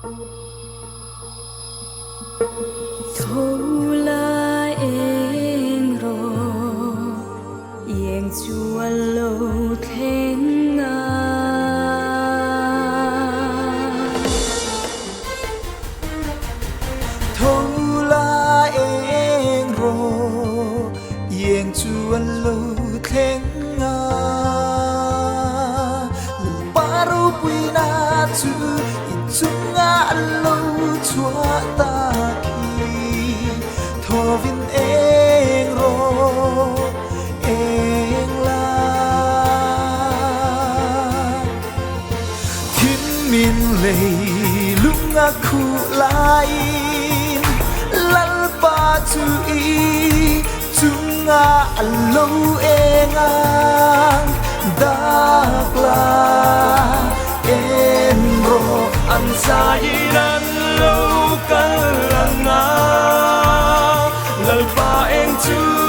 thâu la em ro yên chua lâu thiên nga thâu la em ro yên chua lâu thiên nga baru puina tu itunga lâu chua ta thô vin eng ro eng la thiên min lei lunga khu lai lal pa tu i tunga alo engang dak la en ro an sairan lo kalanga lalpa en chu